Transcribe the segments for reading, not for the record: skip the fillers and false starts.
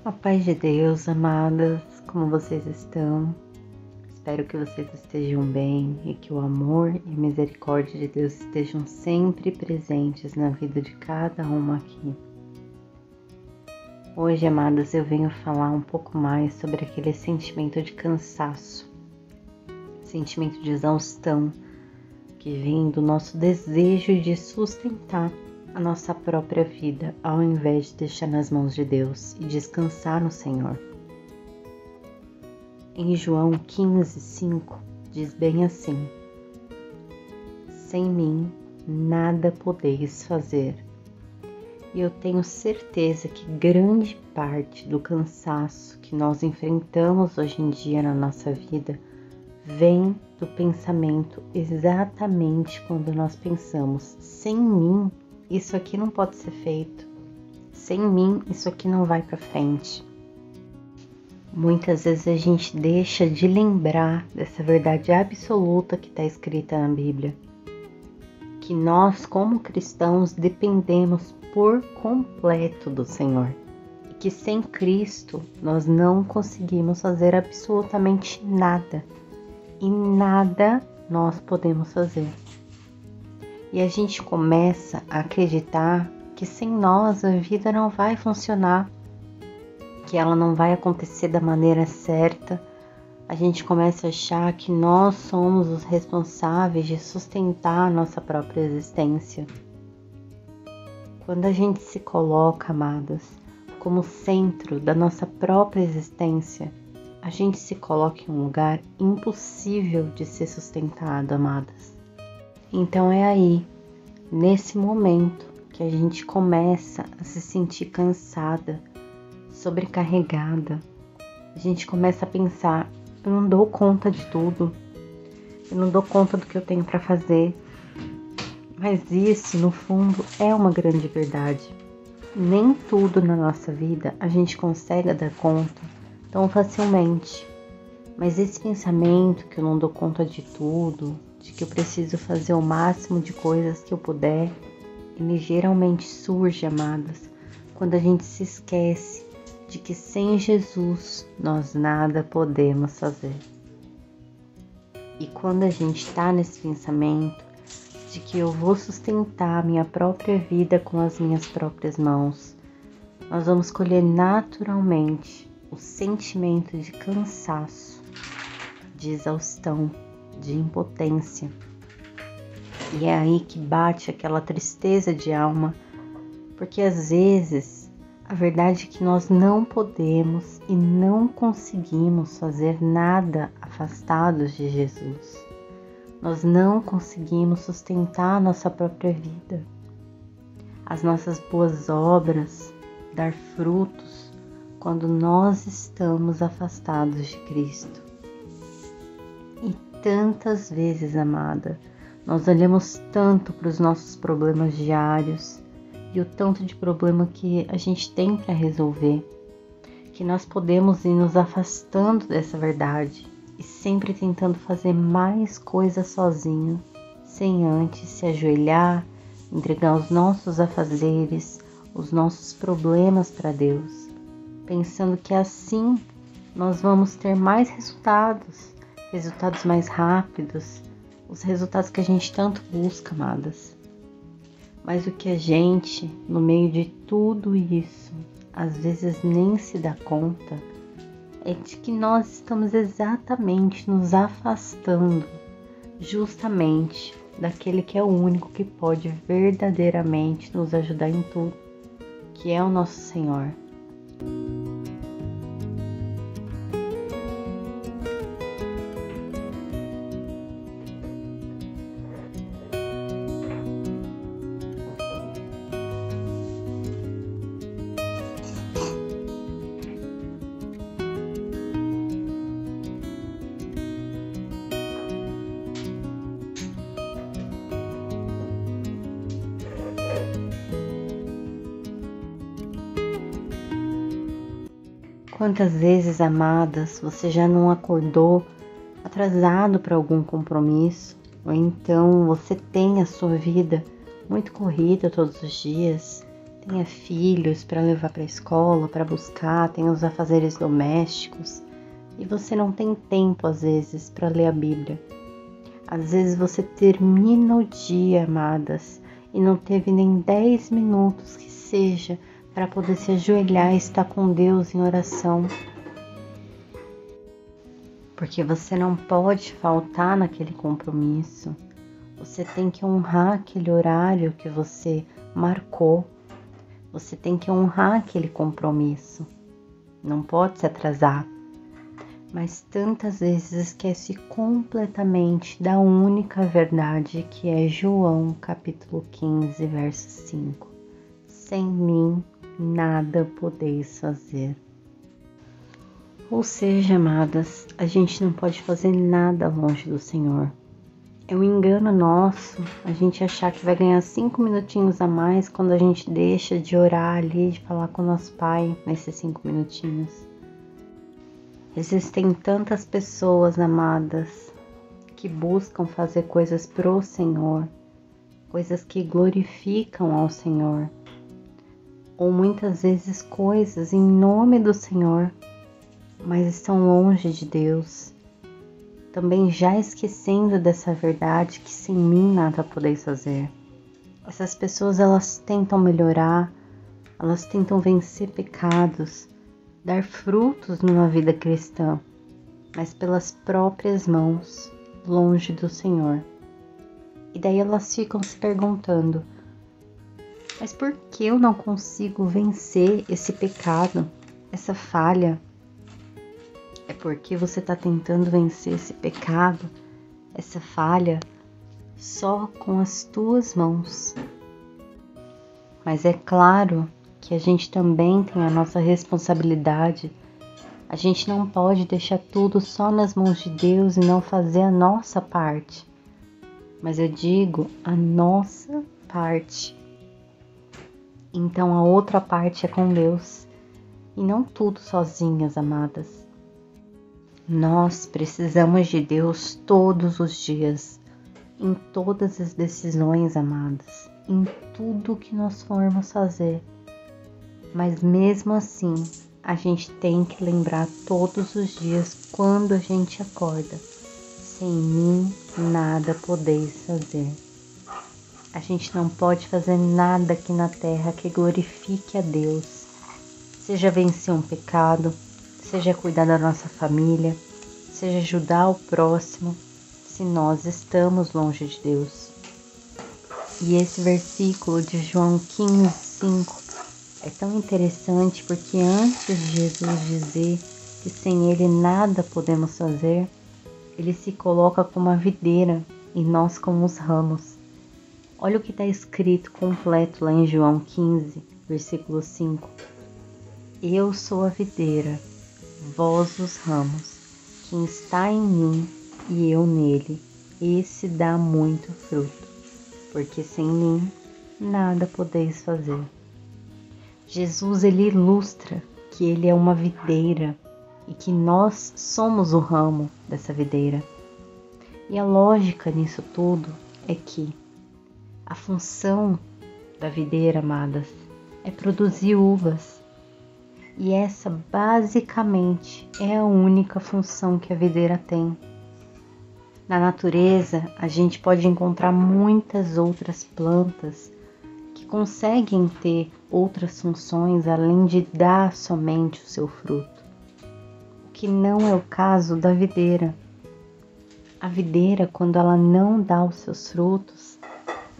A paz de Deus, amadas, como vocês estão? Espero que vocês estejam bem e que o amor e a misericórdia de Deus estejam sempre presentes na vida de cada uma aqui. Hoje, amadas, eu venho falar um pouco mais sobre aquele sentimento de cansaço, sentimento de exaustão que vem do nosso desejo de sustentar a nossa própria vida, ao invés de deixar nas mãos de Deus e descansar no Senhor. Em João 15:5 diz bem assim: sem mim nada podeis fazer. E eu tenho certeza que grande parte do cansaço que nós enfrentamos hoje em dia na nossa vida vem do pensamento exatamente quando nós pensamos: sem mim isso aqui não pode ser feito, sem mim isso aqui não vai para frente. Muitas vezes a gente deixa de lembrar dessa verdade absoluta que está escrita na Bíblia, que nós como cristãos dependemos por completo do Senhor e que sem Cristo nós não conseguimos fazer absolutamente nada e nada nós podemos fazer. E a gente começa a acreditar que sem nós a vida não vai funcionar, que ela não vai acontecer da maneira certa. A gente começa a achar que nós somos os responsáveis de sustentar a nossa própria existência. Quando a gente se coloca, amadas, como centro da nossa própria existência, a gente se coloca em um lugar impossível de ser sustentado, amadas. Então é aí, nesse momento, que a gente começa a se sentir cansada, sobrecarregada. A gente começa a pensar: eu não dou conta de tudo, eu não dou conta do que eu tenho para fazer. Mas isso, no fundo, é uma grande verdade. Nem tudo na nossa vida a gente consegue dar conta tão facilmente. Mas esse pensamento que eu não dou conta de tudo, de que eu preciso fazer o máximo de coisas que eu puder, ele geralmente surge, amadas, quando a gente se esquece de que sem Jesus nós nada podemos fazer. E quando a gente está nesse pensamento de que eu vou sustentar a minha própria vida com as minhas próprias mãos, nós vamos colher naturalmente o sentimento de cansaço, de exaustão, de impotência. E é aí que bate aquela tristeza de alma, porque às vezes a verdade é que nós não podemos e não conseguimos fazer nada afastados de Jesus. Nós não conseguimos sustentar a nossa própria vida, as nossas boas obras, dar frutos quando nós estamos afastados de Cristo. E tantas vezes, amada, nós olhamos tanto para os nossos problemas diários e o tanto de problema que a gente tem para resolver, que nós podemos ir nos afastando dessa verdade e sempre tentando fazer mais coisas sozinho, sem antes se ajoelhar, entregar os nossos afazeres, os nossos problemas para Deus, pensando que assim nós vamos ter mais resultados mais rápidos, os resultados que a gente tanto busca, amadas. Mas o que a gente, no meio de tudo isso, às vezes nem se dá conta, é de que nós estamos exatamente nos afastando justamente daquele que é o único que pode verdadeiramente nos ajudar em tudo, que é o nosso Senhor. Quantas vezes, amadas, você já não acordou atrasado para algum compromisso? Ou então você tem a sua vida muito corrida todos os dias, tenha filhos para levar para a escola, para buscar, tenha os afazeres domésticos e você não tem tempo às vezes para ler a Bíblia. Às vezes você termina o dia, amadas, e não teve nem 10 minutos que seja para poder se ajoelhar e estar com Deus em oração. Porque você não pode faltar naquele compromisso. Você tem que honrar aquele horário que você marcou. Você tem que honrar aquele compromisso. Não pode se atrasar. Mas tantas vezes esquece completamente da única verdade que é João capítulo 15, verso 5. Sem mim nada podeis fazer. Ou seja, amadas, a gente não pode fazer nada longe do Senhor. É um engano nosso a gente achar que vai ganhar 5 minutinhos a mais quando a gente deixa de orar ali, de falar com o nosso Pai nesses 5 minutinhos. Existem tantas pessoas, amadas, que buscam fazer coisas pro Senhor, coisas que glorificam ao Senhor, ou muitas vezes coisas em nome do Senhor, mas estão longe de Deus, também já esquecendo dessa verdade que sem mim nada podeis fazer. Essas pessoas, elas tentam melhorar, elas tentam vencer pecados, dar frutos numa vida cristã, mas pelas próprias mãos, longe do Senhor. E daí elas ficam se perguntando, mas por que eu não consigo vencer esse pecado, essa falha? É porque você está tentando vencer esse pecado, essa falha, só com as tuas mãos. Mas é claro que a gente também tem a nossa responsabilidade. A gente não pode deixar tudo só nas mãos de Deus e não fazer a nossa parte. Mas eu digo a nossa parte. Então a outra parte é com Deus. E não tudo sozinhas, amadas. Nós precisamos de Deus todos os dias, em todas as decisões, amadas, em tudo que nós formos fazer. Mas mesmo assim, a gente tem que lembrar todos os dias quando a gente acorda. Sem mim, nada podeis fazer. A gente não pode fazer nada aqui na terra que glorifique a Deus. Seja vencer um pecado, seja cuidar da nossa família, seja ajudar o próximo, se nós estamos longe de Deus. E esse versículo de João 15, 5 é tão interessante porque antes de Jesus dizer que sem Ele nada podemos fazer, Ele se coloca como a videira e nós como os ramos. Olha o que está escrito completo lá em João 15, versículo 5. Eu sou a videira, vós os ramos. Quem está em mim e eu nele, esse dá muito fruto, porque sem mim nada podeis fazer. Jesus, ele ilustra que ele é uma videira e que nós somos o ramo dessa videira. E a lógica nisso tudo é que a função da videira, amadas, é produzir uvas. E essa basicamente é a única função que a videira tem. Na natureza, a gente pode encontrar muitas outras plantas que conseguem ter outras funções além de dar somente o seu fruto. O que não é o caso da videira. A videira, quando ela não dá os seus frutos,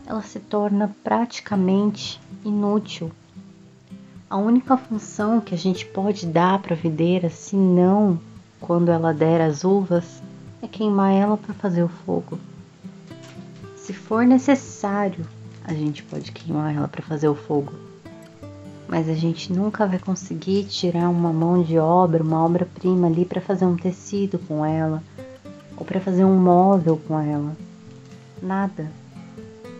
ela se torna praticamente inútil. A única função que a gente pode dar para a videira, se não quando ela der as uvas, é queimar ela para fazer o fogo. Se for necessário, a gente pode queimar ela para fazer o fogo. Mas a gente nunca vai conseguir tirar uma mão de obra, uma obra-prima ali para fazer um tecido com ela, ou para fazer um móvel com ela. Nada.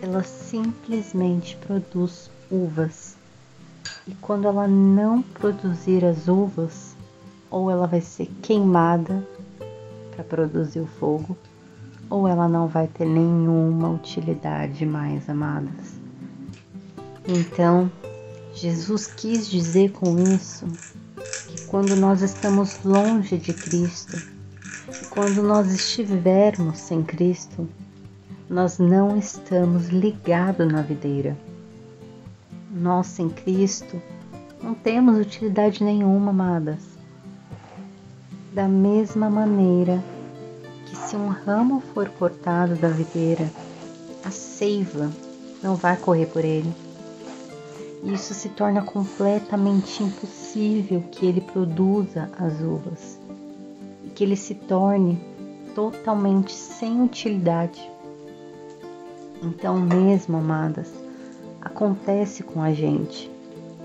Ela simplesmente produz uvas. E quando ela não produzir as uvas, ou ela vai ser queimada para produzir o fogo, ou ela não vai ter nenhuma utilidade mais, amadas. Então, Jesus quis dizer com isso que quando nós estamos longe de Cristo, quando nós estivermos sem Cristo, nós não estamos ligados na videira. Nós sem Cristo não temos utilidade nenhuma, amadas. Da mesma maneira que se um ramo for cortado da videira, a seiva não vai correr por ele. Isso se torna completamente impossível que ele produza as uvas e que ele se torne totalmente sem utilidade. Então mesmo, amadas, acontece com a gente.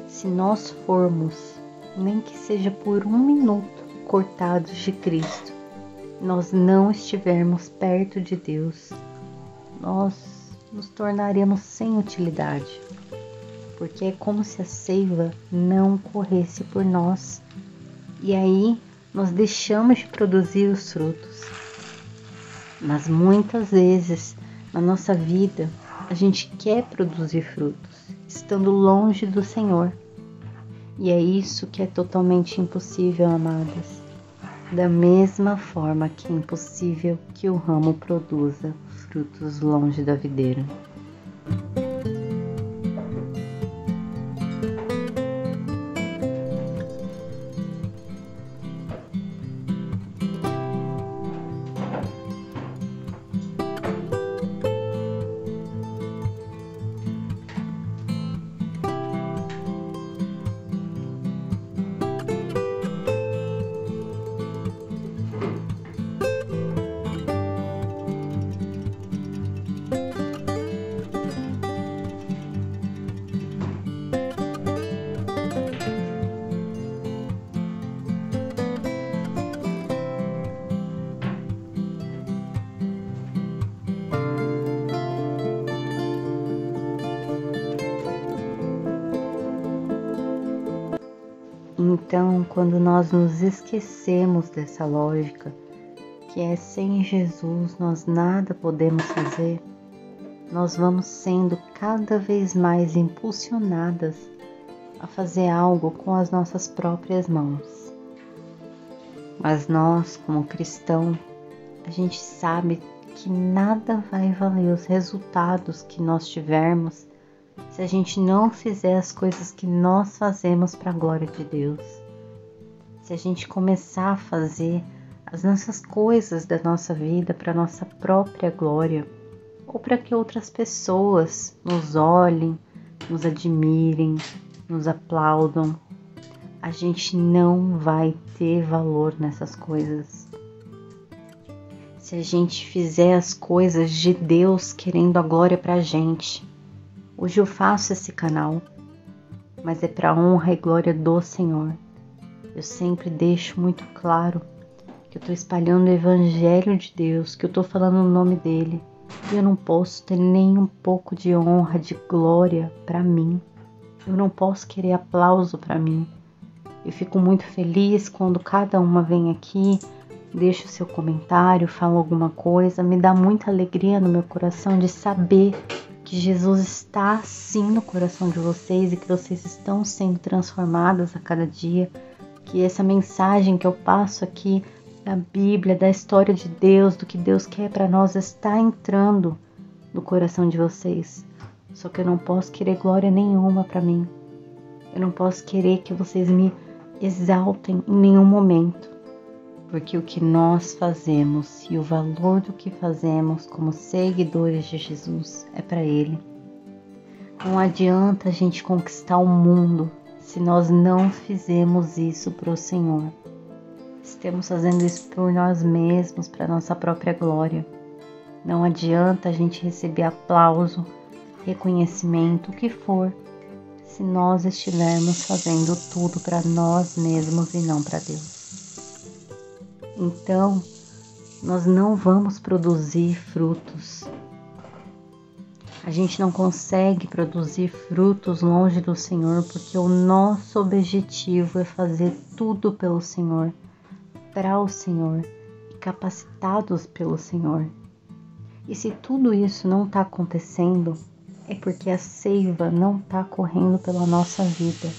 Se nós formos, nem que seja por 1 minuto, cortados de Cristo, nós não estivermos perto de Deus, nós nos tornaremos sem utilidade, porque é como se a seiva não corresse por nós, e aí nós deixamos de produzir os frutos. Mas muitas vezes na nossa vida a gente quer produzir frutos, estando longe do Senhor, e é isso que é totalmente impossível, amadas. Da mesma forma que é impossível que o ramo produza frutos longe da videira. Então, quando nós nos esquecemos dessa lógica, que é sem Jesus nós nada podemos fazer, nós vamos sendo cada vez mais impulsionadas a fazer algo com as nossas próprias mãos. Mas nós, como cristãos, a gente sabe que nada vai valer os resultados que nós tivermos se a gente não fizer as coisas que nós fazemos para a glória de Deus. Se a gente começar a fazer as nossas coisas da nossa vida para a nossa própria glória, ou para que outras pessoas nos olhem, nos admirem, nos aplaudam, a gente não vai ter valor nessas coisas. Se a gente fizer as coisas de Deus querendo a glória para a gente, hoje eu faço esse canal, mas é para a honra e glória do Senhor. Eu sempre deixo muito claro que eu estou espalhando o Evangelho de Deus, que eu estou falando o nome dele, e eu não posso ter nem um pouco de honra, de glória para mim. Eu não posso querer aplauso para mim. Eu fico muito feliz quando cada uma vem aqui, deixa o seu comentário, fala alguma coisa, me dá muita alegria no meu coração de saber que Jesus está sim no coração de vocês e que vocês estão sendo transformadas a cada dia, que essa mensagem que eu passo aqui da Bíblia, da história de Deus, do que Deus quer para nós, está entrando no coração de vocês. Só que eu não posso querer glória nenhuma para mim. Eu não posso querer que vocês me exaltem em nenhum momento, porque o que nós fazemos e o valor do que fazemos como seguidores de Jesus é para Ele. Não adianta a gente conquistar o mundo se nós não fizermos isso para o Senhor. Estamos fazendo isso por nós mesmos, para nossa própria glória. Não adianta a gente receber aplauso, reconhecimento, o que for, se nós estivermos fazendo tudo para nós mesmos e não para Deus. Então, nós não vamos produzir frutos. A gente não consegue produzir frutos longe do Senhor, porque o nosso objetivo é fazer tudo pelo Senhor, para o Senhor e capacitados pelo Senhor. E se tudo isso não está acontecendo, é porque a seiva não está correndo pela nossa vida.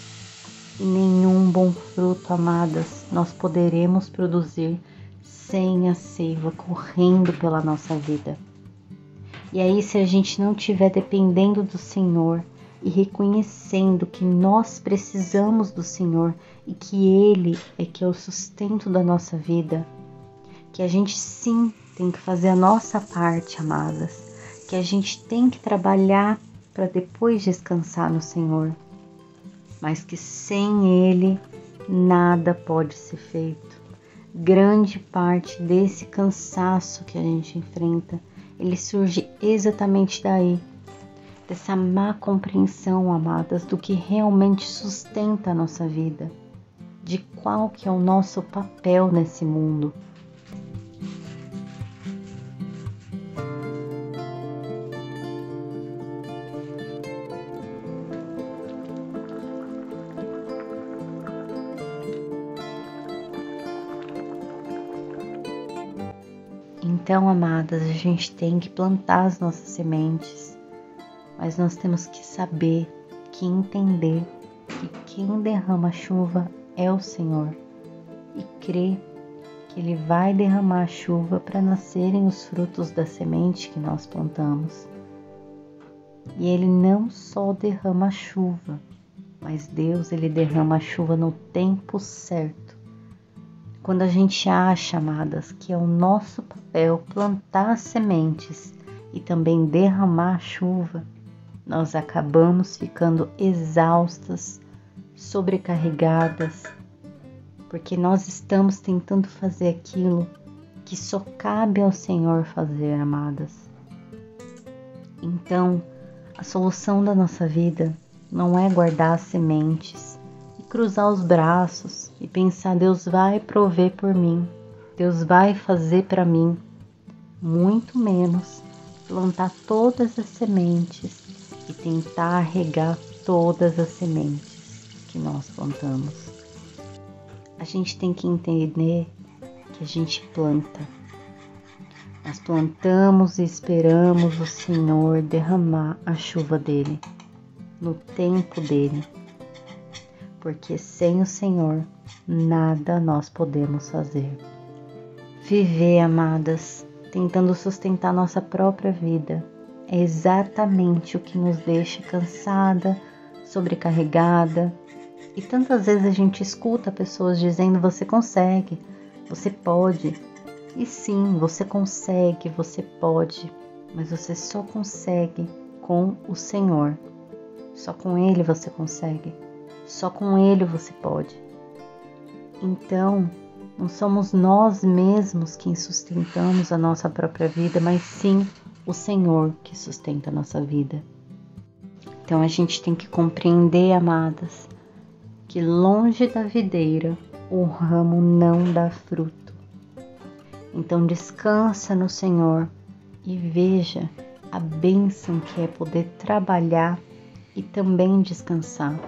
E nenhum bom fruto, amadas, nós poderemos produzir sem a seiva correndo pela nossa vida. E aí, se a gente não estiver dependendo do Senhor e reconhecendo que nós precisamos do Senhor e que Ele é que é o sustento da nossa vida, que a gente sim tem que fazer a nossa parte, amadas, que a gente tem que trabalhar para depois descansar no Senhor, mas que sem Ele nada pode ser feito. Grande parte desse cansaço que a gente enfrenta, ele surge exatamente daí, dessa má compreensão, amadas, do que realmente sustenta a nossa vida, de qual que é o nosso papel nesse mundo. Então, amadas, a gente tem que plantar as nossas sementes, mas nós temos que saber, que entender que quem derrama a chuva é o Senhor e crer que Ele vai derramar a chuva para nascerem os frutos da semente que nós plantamos. E Ele não só derrama a chuva, mas Deus, Ele derrama a chuva no tempo certo. Quando a gente acha, amadas, que é o nosso papel plantar as sementes e também derramar a chuva, nós acabamos ficando exaustas, sobrecarregadas, porque nós estamos tentando fazer aquilo que só cabe ao Senhor fazer, amadas. Então, a solução da nossa vida não é guardar as sementes, cruzar os braços e pensar: Deus vai prover por mim, Deus vai fazer para mim. Muito menos plantar todas as sementes e tentar regar todas as sementes que nós plantamos. A gente tem que entender que a gente planta. Nós plantamos e esperamos o Senhor derramar a chuva dele, no tempo dele. Porque sem o Senhor, nada nós podemos fazer. Viver, amadas, tentando sustentar nossa própria vida, é exatamente o que nos deixa cansada, sobrecarregada. E tantas vezes a gente escuta pessoas dizendo: você consegue, você pode. E sim, você consegue, você pode, mas você só consegue com o Senhor. Só com Ele você consegue. Só com Ele você pode. Então, não somos nós mesmos quem sustentamos a nossa própria vida, mas sim o Senhor que sustenta a nossa vida. Então a gente tem que compreender, amadas, que longe da videira o ramo não dá fruto. Então descansa no Senhor e veja a bênção que é poder trabalhar e também descansar.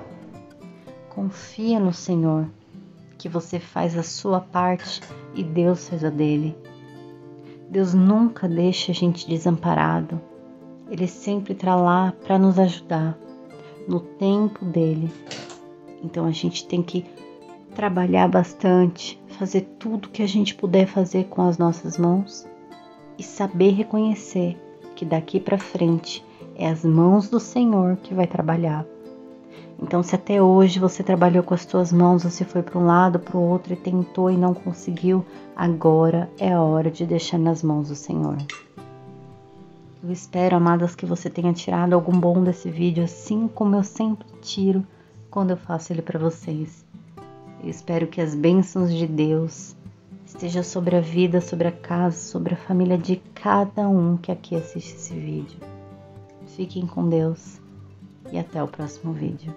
Confia no Senhor, que você faz a sua parte e Deus faz a dele. Deus nunca deixa a gente desamparado. Ele sempre está lá para nos ajudar, no tempo dele. Então a gente tem que trabalhar bastante, fazer tudo que a gente puder fazer com as nossas mãos e saber reconhecer que daqui para frente é as mãos do Senhor que vai trabalhar. Então, se até hoje você trabalhou com as suas mãos, você foi para um lado, para o outro e tentou e não conseguiu, agora é a hora de deixar nas mãos do Senhor. Eu espero, amadas, que você tenha tirado algum bom desse vídeo, assim como eu sempre tiro quando eu faço ele para vocês. Eu espero que as bênçãos de Deus estejam sobre a vida, sobre a casa, sobre a família de cada um que aqui assiste esse vídeo. Fiquem com Deus. E até o próximo vídeo.